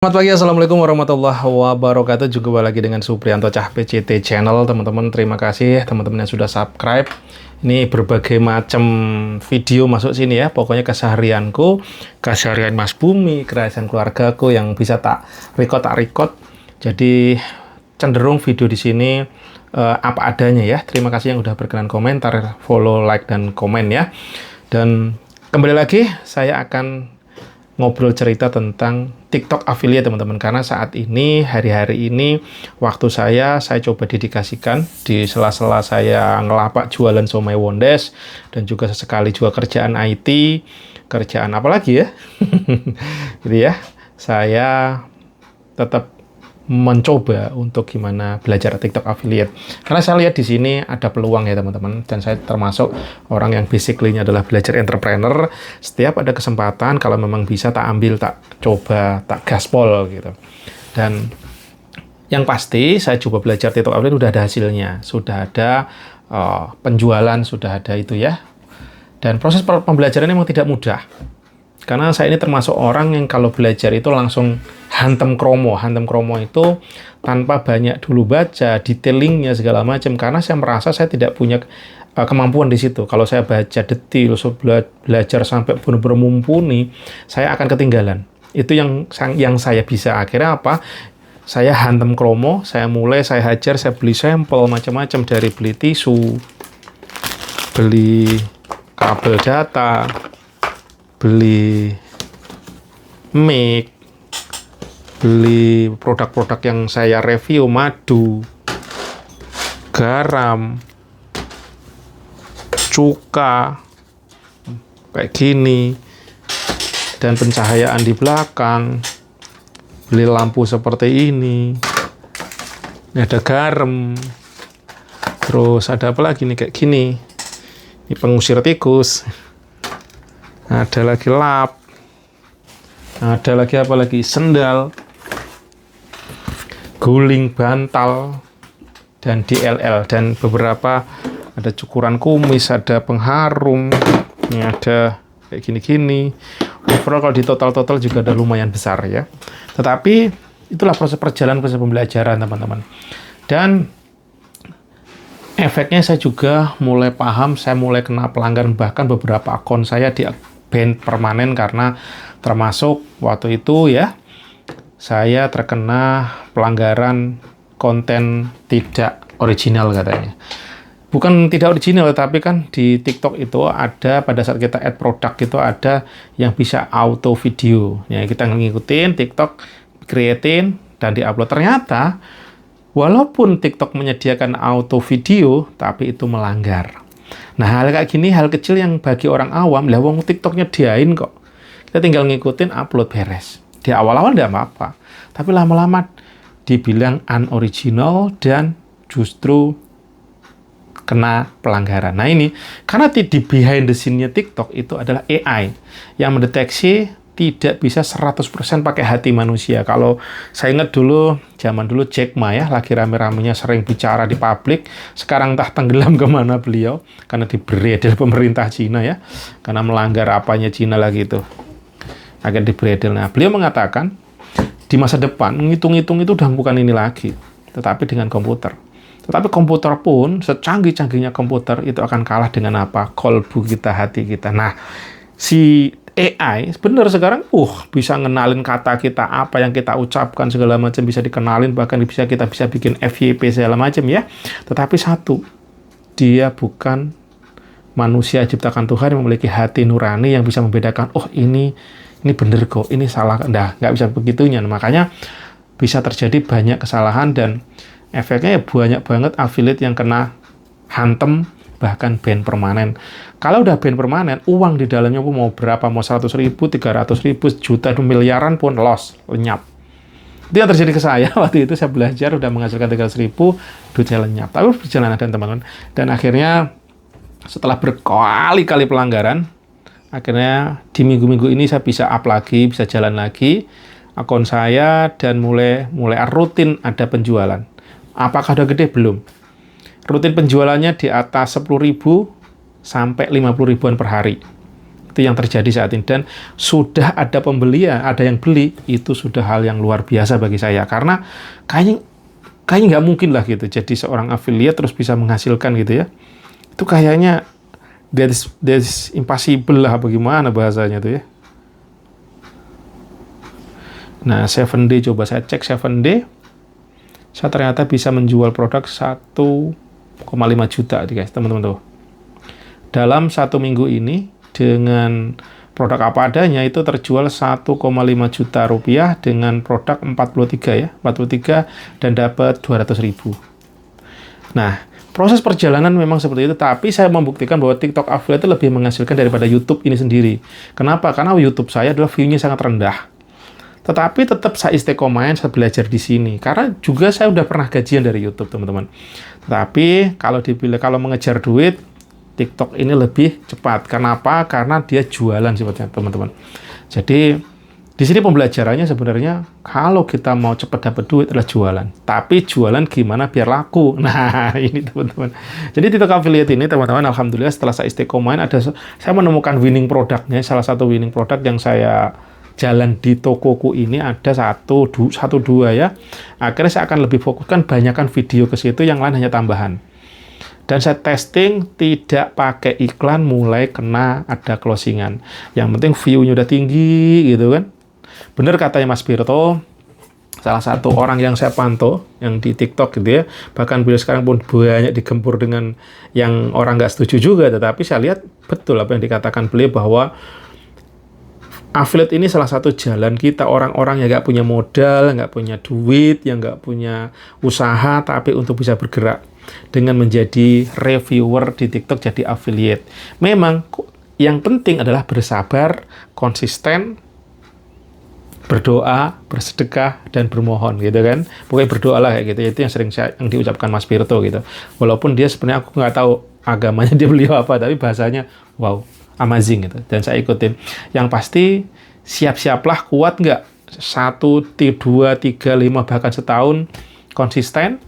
Selamat pagi, Assalamualaikum warahmatullahi wabarakatuh. Jumpa lagi dengan Supriyanto Cah PCT Channel. Teman-teman, terima kasih teman-teman yang sudah subscribe. Ini berbagai macam video masuk sini ya. Pokoknya keseharianku, keseharian Mas Bumi, keseharian keluargaku yang bisa tak record. Jadi cenderung video di sini apa adanya ya. Terima kasih yang udah berkenan komentar, follow, like, dan komen ya. Dan kembali lagi saya akan ngobrol cerita tentang TikTok affiliate teman-teman, karena saat ini hari-hari ini waktu saya coba dedikasikan di sela-sela saya ngelapak jualan somai wondes dan juga sesekali juga kerjaan IT, kerjaan apa lagi ya gitu ya, saya tetap mencoba untuk gimana belajar TikTok affiliate, karena saya lihat di sini ada peluang ya teman-teman, dan saya termasuk orang yang basically-nya adalah belajar entrepreneur. Setiap ada kesempatan, kalau memang bisa tak ambil, tak coba, tak gaspol gitu. Dan yang pasti saya coba belajar TikTok affiliate udah ada hasilnya, sudah ada penjualan, sudah ada itu ya. Dan proses pembelajarannya memang tidak mudah, karena saya ini termasuk orang yang kalau belajar itu langsung hantem kromo. Hantem kromo itu tanpa banyak dulu baca detailingnya segala macam, karena saya merasa saya tidak punya kemampuan di situ. Kalau saya baca detail, belajar sampai benar-benar mumpuni, saya akan ketinggalan. Itu yang saya bisa. Akhirnya apa? Saya hantem kromo, saya hajar, saya beli sampel macam-macam, dari beli tisu, beli kabel data, beli mic, beli produk-produk yang saya review, madu, garam, cuka, kayak gini, dan pencahayaan di belakang, beli lampu seperti ini ada garam, terus ada apa lagi nih, kayak gini, ini pengusir tikus, ada lagi lap, ada lagi apa lagi, sendal, guling, bantal, dan DLL, dan beberapa ada cukuran kumis, ada pengharum, ini ada kayak gini-gini. Overall kalau di total juga ada lumayan besar ya. Tetapi itulah proses pembelajaran teman-teman. Dan efeknya saya juga mulai paham, saya mulai kena pelanggaran, bahkan beberapa akun saya di ban permanen karena termasuk waktu itu ya, saya terkena pelanggaran konten tidak original katanya. Bukan tidak original, tapi kan di TikTok itu ada, pada saat kita add produk itu ada yang bisa auto video. Ya, kita ngikutin TikTok, creating, dan diupload. Ternyata, walaupun TikTok menyediakan auto video, tapi itu melanggar. Nah, hal kayak gini, hal kecil yang bagi orang awam, lah wong TikTok nyediain kok. Kita tinggal ngikutin, upload, beres. Di awal-awal tidak apa-apa, tapi lama-lama dibilang unoriginal dan justru kena pelanggaran. Nah ini, karena di behind the scene-nya TikTok itu adalah AI yang mendeteksi tidak bisa 100% pakai hati manusia. Kalau saya ingat dulu, zaman dulu Jack Ma ya, lagi rame-ramenya sering bicara di publik, sekarang entah tenggelam kemana beliau, karena dibredel pemerintah Cina ya, karena melanggar apanya Cina lagi itu. Akan dibredel. Nah, beliau mengatakan di masa depan ngitung-ngitung itu udah bukan ini lagi, tetapi dengan komputer. Tetapi komputer pun secanggih-canggihnya komputer itu akan kalah dengan apa? Kolbu kita, hati kita. Nah, si AI benar sekarang bisa ngenalin kata kita, apa yang kita ucapkan segala macam bisa dikenalin, bahkan kita bisa bikin FYP segala macam ya. Tetapi satu, dia bukan manusia ciptakan Tuhan yang memiliki hati nurani yang bisa membedakan, ini bener kok, ini salah, nggak bisa begitunya. Nah, makanya bisa terjadi banyak kesalahan dan efeknya ya banyak banget affiliate yang kena hantem, bahkan ban permanen. Kalau udah ban permanen, uang di dalamnya pun mau berapa, mau 100.000, 300.000, juta, miliaran pun loss, lenyap. Itu yang terjadi ke saya. Waktu itu saya belajar, udah menghasilkan 300.000, duit saya lenyap. Tapi berjalan dan teman-teman. Dan akhirnya setelah berkali-kali pelanggaran, akhirnya di minggu-minggu ini saya bisa up lagi, bisa jalan lagi akun saya, dan mulai rutin ada penjualan. Apakah udah gede? Belum. Rutin penjualannya di atas 10.000 sampai 50.000-an per hari. Itu yang terjadi saat ini, dan sudah ada pembeli, ada yang beli, itu sudah hal yang luar biasa bagi saya, karena kayaknya nggak mungkin lah gitu jadi seorang affiliate terus bisa menghasilkan gitu ya. Itu kayaknya that's impossible lah, bagaimana bahasanya tuh ya. Nah, 7D, coba saya cek 7D, saya ternyata bisa menjual produk 1,5 juta guys, teman-teman tuh. Dalam 1 minggu ini, dengan produk apa adanya, itu terjual 1,5 juta rupiah dengan produk 43 dan dapat 200.000. Nah, proses perjalanan memang seperti itu, tapi saya membuktikan bahwa TikTok affiliate itu lebih menghasilkan daripada YouTube ini sendiri. Kenapa? Karena YouTube saya adalah view-nya sangat rendah. Tetapi tetap saya istiqomahin, saya belajar di sini. Karena juga saya udah pernah gajian dari YouTube, teman-teman. Tetapi kalau mengejar duit, TikTok ini lebih cepat. Kenapa? Karena dia jualan sifatnya, teman-teman. Jadi di sini pembelajarannya sebenarnya kalau kita mau cepat dapat duit adalah jualan. Tapi jualan gimana biar laku? Nah, ini teman-teman. Jadi TikTok affiliate ini, teman-teman, alhamdulillah setelah saya istiqomahin, saya menemukan winning produknya. Salah satu winning produk yang saya jalan di tokoku ini ada satu dua ya. Akhirnya saya akan lebih fokuskan banyakkan video ke situ, yang lain hanya tambahan. Dan saya testing tidak pakai iklan, mulai kena ada closingan. Yang penting view-nya udah tinggi gitu kan. Bener katanya Mas Birto, salah satu orang yang saya pantau yang di TikTok gitu ya. Bahkan beliau sekarang pun banyak digempur dengan yang orang nggak setuju juga, tetapi saya lihat betul apa yang dikatakan beliau, bahwa affiliate ini salah satu jalan kita, orang-orang yang nggak punya modal, nggak punya duit, yang nggak punya usaha, tapi untuk bisa bergerak dengan menjadi reviewer di TikTok, jadi affiliate. Memang yang penting adalah bersabar, konsisten, berdoa, bersedekah, dan bermohon gitu kan. Pokoknya berdoalah kayak gitu. Itu yang sering yang diucapkan Mas Birto gitu. Walaupun dia sebenarnya aku nggak tahu agamanya dia beliau apa, tapi bahasanya wow, amazing gitu, dan saya ikutin. Yang pasti siap-siaplah, kuat nggak 1, 2, 3, 5 bahkan setahun konsisten.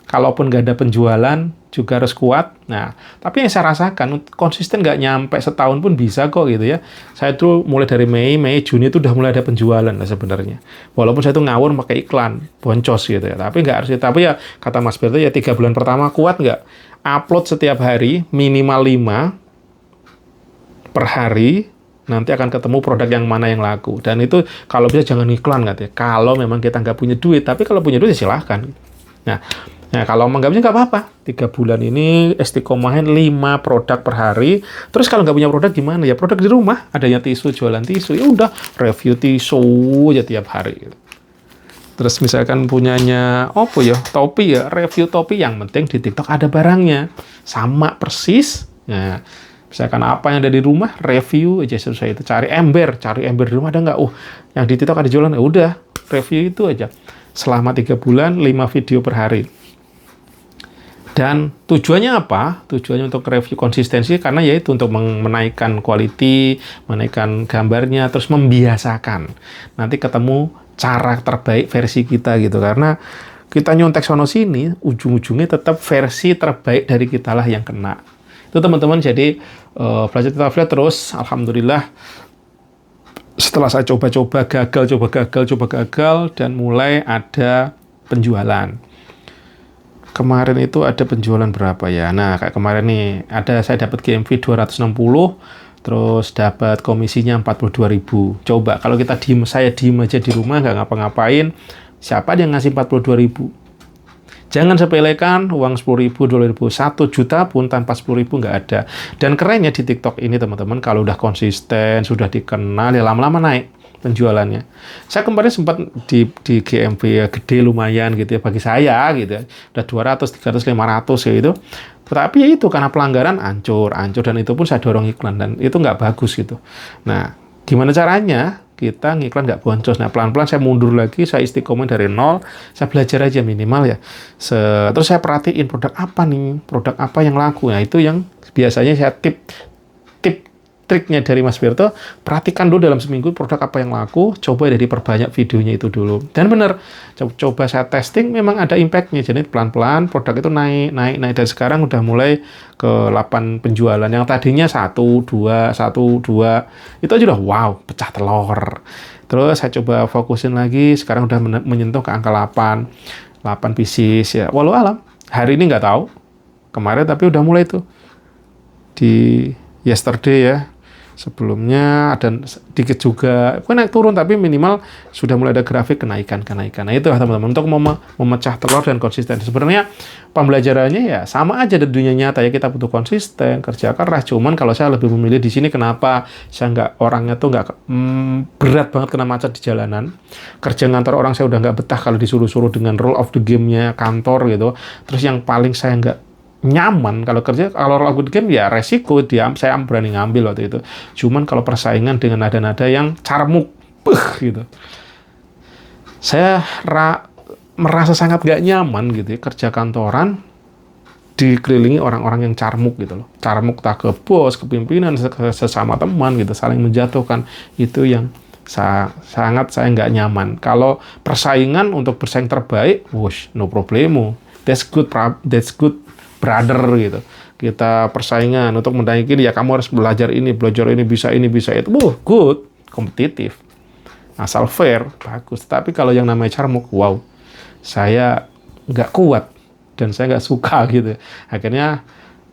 Kalaupun nggak ada penjualan juga harus kuat. Nah, tapi yang saya rasakan konsisten nggak nyampe setahun pun bisa kok gitu ya. Saya tuh mulai dari Mei, Juni itu udah mulai ada penjualan lah sebenarnya. Walaupun saya tuh ngawur pakai iklan, boncos gitu ya. Tapi nggak harus. Tapi ya kata Mas Berto ya 3 bulan pertama kuat nggak? Upload setiap hari minimal 5 per hari, nanti akan ketemu produk yang mana yang laku. Dan itu kalau bisa jangan iklan katanya. Kalau memang kita nggak punya duit, tapi kalau punya duit ya silahkan. Nah kalau nggak punya nggak apa-apa. 3 bulan ini istiqomahin 5 produk per hari. Terus kalau nggak punya produk gimana? Ya produk di rumah. Adanya tisu, jualan tisu. Ya udah review tisu aja tiap hari. Gitu. Terus misalkan punyanya topi ya, review topi. Yang penting di TikTok ada barangnya. Sama persis. Nah, misalkan apa yang ada di rumah, review aja selesai itu. Cari ember di rumah ada nggak? Yang di TikTok ada jualan, ya udah review itu aja. Selama 3 bulan, 5 video per hari. Dan tujuannya apa? Tujuannya untuk review konsistensi, karena yaitu untuk menaikkan quality, menaikkan gambarnya, terus membiasakan. Nanti ketemu cara terbaik versi kita gitu. Karena kita nyontek sono sini, ujung-ujungnya tetap versi terbaik dari kita lah yang kena. Itu teman-teman, jadi belajar TikTok affiliate terus, alhamdulillah. Setelah saya coba-coba gagal, dan mulai ada penjualan. Kemarin itu ada penjualan berapa ya? Nah, kayak kemarin nih, saya dapat GMV 260, terus dapat komisinya 42.000. Coba kalau saya diem aja di rumah, nggak ngapa-ngapain, siapa yang ngasih 42.000? Jangan sepelekan uang 10.000, 20.000, 1 juta pun tanpa 10.000 nggak ada. Dan kerennya di TikTok ini teman-teman, kalau udah konsisten, sudah dikenal, ya lama-lama naik penjualannya. Saya kemarin sempat di GMV ya, gede lumayan gitu ya bagi saya gitu ya. Udah 200, 300, 500 ya itu. Tetapi ya itu karena pelanggaran hancur, dan itu pun saya dorong iklan, dan itu nggak bagus gitu. Nah, gimana caranya kita ngiklan nggak boncos? Nah, pelan-pelan saya mundur lagi, saya istiqomah dari nol, saya belajar aja minimal ya. Terus saya perhatiin produk apa yang laku. Nah, itu yang biasanya saya tip triknya dari Mas Berto, perhatikan dulu dalam seminggu produk apa yang laku, coba dari perbanyak videonya itu dulu. Dan benar, coba saya testing, memang ada impact-nya. Jadi pelan-pelan produk itu naik. Dan sekarang udah mulai ke 8 penjualan. Yang tadinya 1, 2, 1, 2. Itu aja udah wow, pecah telur. Terus saya coba fokusin lagi, sekarang udah menyentuh ke angka 8. 8 pieces ya. Walau alam, hari ini nggak tahu. Kemarin tapi udah mulai tuh. Di yesterday ya. Sebelumnya ada sedikit juga, bukan naik turun, tapi minimal sudah mulai ada grafik kenaikan. Nah itu teman-teman, untuk memecah telur dan konsisten. Sebenarnya pembelajarannya ya sama aja di dunia nyata ya, kita butuh konsisten, kerja keras. Cuman kalau saya lebih memilih di sini, kenapa saya nggak, orangnya tuh nggak berat banget kena macet di jalanan. Kerja ngantor orang saya udah nggak betah kalau disuruh-suruh dengan rule of the game-nya kantor gitu. Terus yang paling saya nggak nyaman kalau kerja, kalau lagu game ya resiko saya berani ngambil waktu itu. Cuman kalau persaingan dengan nada-nada yang carmuk, gitu, saya merasa sangat gak nyaman gitu ya, kerja kantoran dikelilingi orang-orang yang carmuk gitu loh. Carmuk tak ke bos, ke pimpinan, sesama teman gitu, saling menjatuhkan. Itu yang sangat saya nggak nyaman. Kalau persaingan untuk bersaing terbaik, wush, no problemo. That's good brother gitu. Kita persaingan untuk mendaiki, ya kamu harus belajar ini, bisa itu. Good, kompetitif. Asal fair, bagus. Tapi kalau yang namanya carmuk, wow, saya nggak kuat dan saya nggak suka gitu. Akhirnya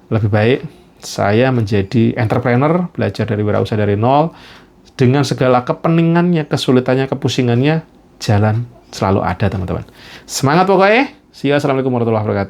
lebih baik saya menjadi entrepreneur, belajar dari wirausaha dari nol, dengan segala kepeningannya, kesulitannya, kepusingannya, jalan selalu ada teman-teman. Semangat pokoknya. See you. Assalamualaikum warahmatullahi wabarakatuh.